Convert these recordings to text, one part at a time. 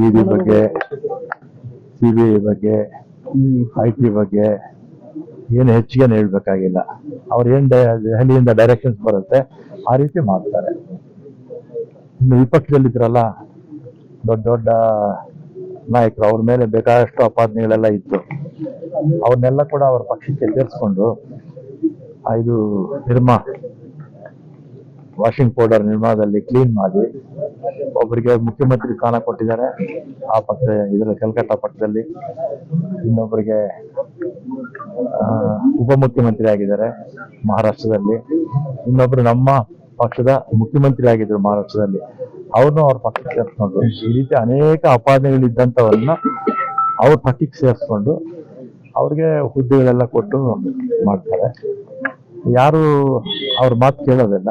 ಇಡಿ ಬಗ್ಗೆ, CBI ಬಗ್ಗೆ, IT ಬಗ್ಗೆ ಏನು ಹೆಚ್ಚಿಗೆ ಹೇಳ್ಬೇಕಾಗಿಲ್ಲ. ಅವ್ರು ಏನ್ ದೆಹಲಿಯಿಂದ ಡೈರೆಕ್ಷನ್ಸ್ ಬರುತ್ತೆ ಆ ರೀತಿ ಮಾಡ್ತಾರೆ. ಇನ್ನು ವಿಪಕ್ಷದಲ್ಲಿದ್ರಲ್ಲ ದೊಡ್ಡ ದೊಡ್ಡ ನಾಯಕರು, ಅವ್ರ ಮೇಲೆ ಬೇಕಾದಷ್ಟು ಆಪಾದನೆಗಳೆಲ್ಲ ಇತ್ತು. ಅವ್ರನ್ನೆಲ್ಲ ಕೂಡ ಅವ್ರ ಪಕ್ಷಕ್ಕೆ ಸೇರಿಸ್ಕೊಂಡು ಇದು ವಾಷಿಂಗ್ ಪೌಡರ್ ನಿರ್ಮಾಣದಲ್ಲಿ ಕ್ಲೀನ್ ಮಾಡಿ ಒಬ್ಬರಿಗೆ ಮುಖ್ಯಮಂತ್ರಿ ಸ್ಥಾನ ಕೊಟ್ಟಿದ್ದಾರೆ ಆ ಪಕ್ಷ, ಇದರ ಕಲ್ಕತ್ತಾ ಪಕ್ಷದಲ್ಲಿ. ಇನ್ನೊಬ್ಬರಿಗೆ ಉಪಮುಖ್ಯಮಂತ್ರಿ ಆಗಿದ್ದಾರೆ ಮಹಾರಾಷ್ಟ್ರದಲ್ಲಿ. ಇನ್ನೊಬ್ರು ನಮ್ಮ ಪಕ್ಷದ ಮುಖ್ಯಮಂತ್ರಿ ಆಗಿದ್ರು ಮಹಾರಾಷ್ಟ್ರದಲ್ಲಿ, ಅವ್ರನ್ನೂ ಅವ್ರ ಪಕ್ಷಕ್ಕೆ ಸೇರಿಸ್ಕೊಂಡು ಈ ರೀತಿ ಅನೇಕ ಅಪಾದನೆಗಳಿದ್ದಂಥವ್ರನ್ನ ಅವ್ರ ಪಕ್ಷಕ್ಕೆ ಸೇರಿಸ್ಕೊಂಡು ಅವ್ರಿಗೆ ಹುದ್ದೆಗಳೆಲ್ಲ ಕೊಟ್ಟು ಮಾಡ್ತಾರೆ. ಯಾರು ಅವ್ರ ಮಾತು ಕೇಳೋದಿಲ್ಲ,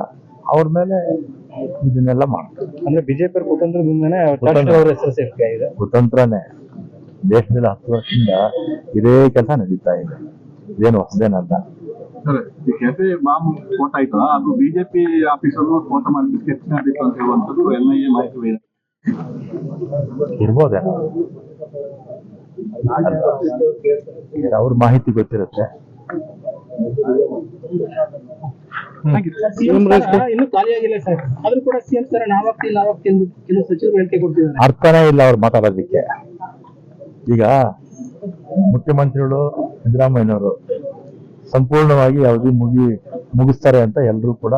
ಅವ್ರ ಮೇಲೆ ಇದನ್ನೆಲ್ಲ ಮಾಡ್ತಾರೆ. ಅಂದ್ರೆ ಬಿಜೆಪಿ ಕುತಂತ್ರನೇ. ದೇಶದಲ್ಲಿ 10 ವರ್ಷದಿಂದ ಇದೇ ಕೆಲಸ ನಡೀತಾ ಇದೆ, ಇದೇನು ಹೊಸದೇನಲ್ಲ. ಕೆಫೆ ಬಾಂಬ್ ಸ್ಫೋಟ ಆಯ್ತಲ್ಲ, ಅದು ಬಿಜೆಪಿ ಆಫೀಸರು ಸ್ಫೋಟ ಮಾಡಲಿಕ್ಕೆ ಯತ್ನಿಸಿತ್ತು ಅಂತ ಹೇಳುವಂಥದ್ದು NIA ಮಾಹಿತಿ ಇದೆ. ಇರ್ಬೋದೇನೋ, ಅವ್ರ ಮಾಹಿತಿ ಗೊತ್ತಿರುತ್ತೆ. ಇನ್ನು ಖಾಲಿಯಾಗಿಲ್ಲ ಸರ್, ಆದ್ರೂ ಕೂಡ CM ಸರ್ ನಾವಾಗ್ತಿ ಎಂದು ಕೆಲವು ಸಚಿವರು ಹೇಳಿಕೆ ಕೊಡ್ತಿದ್ದಾರೆ. ಅರ್ಥನೇ ಇಲ್ಲ ಅವ್ರು ಮಾತಾಡೋದಿಕ್ಕೆ. ಈಗ ಮುಖ್ಯಮಂತ್ರಿಗಳು ಸಿದ್ದರಾಮಯ್ಯನವರು ಸಂಪೂರ್ಣವಾಗಿ ಅವಧಿ ಮುಗಿಸ್ತಾರೆ ಅಂತ ಎಲ್ಲರೂ ಕೂಡ,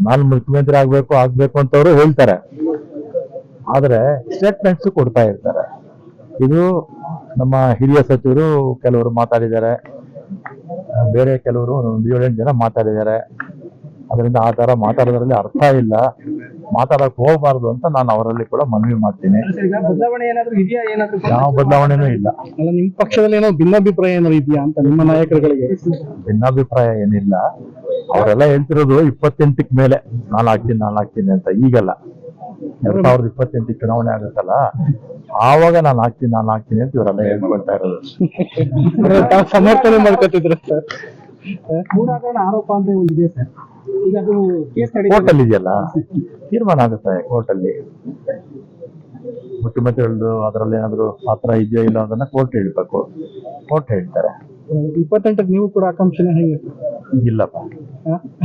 ನಾನು ಮುಖ್ಯಮಂತ್ರಿ ಆಗ್ಬೇಕು ಅಂತವ್ರು ಹೇಳ್ತಾರೆ. ಆದ್ರೆ ಸ್ಟೇಟ್ಮೆಂಟ್ಸ್ ಕೊಡ್ತಾ ಇರ್ತಾರೆ. ಇದು ನಮ್ಮ ಹಿರಿಯ ಸಚಿವರು ಕೆಲವರು ಮಾತಾಡಿದ್ದಾರೆ, ಬೇರೆ ಕೆಲವರು 7-8 ಜನ ಮಾತಾಡಿದ್ದಾರೆ. ಅದರಿಂದ ಆ ತರ ಮಾತಾಡೋದ್ರಲ್ಲಿ ಅರ್ಥ ಇಲ್ಲ, ಮಾತಾಡಕ್ ಹೋಗಬಾರ್ದು ಅಂತ ನಾನು ಅವರಲ್ಲಿ ಕೂಡ ಮನವಿ ಮಾಡ್ತೀನಿ. ಯಾವ ಬದಲಾವಣೆನೂ ಇಲ್ಲ. ಅಲ್ಲ, ನಿಮ್ ಪಕ್ಷದಲ್ಲಿ ಏನೋ ಭಿನ್ನಾಭಿಪ್ರಾಯ ಏನಾದ್ರು ಇದೆಯಾ ಅಂತ ನಿಮ್ಮ ನಾಯಕರುಗಳಿಗೆ? ಭಿನ್ನಾಭಿಪ್ರಾಯ ಏನಿಲ್ಲ. ಅವರೆಲ್ಲ ಹೇಳ್ತಿರೋದು 28ಕ್ಕೆ ಮೇಲೆ ನಾನು ಆಗ್ತೀನಿ ಅಂತ. ಈಗಲ್ಲ, 2028 ಚುನಾವಣೆ ಆಗುತ್ತಲ್ಲ, ಆವಾಗ ನಾನು ಆಗ್ತೀನಿ ಅಂತ ಇವರೆಲ್ಲ ಹೇಳ್ಕೊಳ್ತಾ ಇರೋದು. ಸಮರ್ಥನೆ ಮಾಡ್ಕೊತಿದ್ರು ಸರ್. ಮೂಢಾಕರಣ ಆರೋಪ ಅಂತ ಒಂದಿದೆ ಸರ್, ಈಗ ಅದು ಕೋರ್ಟಲ್ಲಿ ಇದೆಯಲ್ಲ, ತೀರ್ಮಾನ ಆಗುತ್ತೆ ಕೋರ್ಟಲ್ಲಿ. ಮುಖ್ಯಮಂತ್ರಿಗಳದ್ದು ಅದರಲ್ಲಿ ಏನಾದ್ರು ಪಾತ್ರ ಇದೆಯೋ ಇಲ್ಲ ಅದನ್ನ ಕೋರ್ಟ್ ಹೇಳ್ಬೇಕು, ಕೋರ್ಟ್ ಹೇಳ್ತಾರೆ. 28ಕ್ಕೆ ನೀವು ಕೂಡ ಆಕಾಂಕ್ಷೆ ಹೇಗೆ? ಇಲ್ಲಪ್ಪ.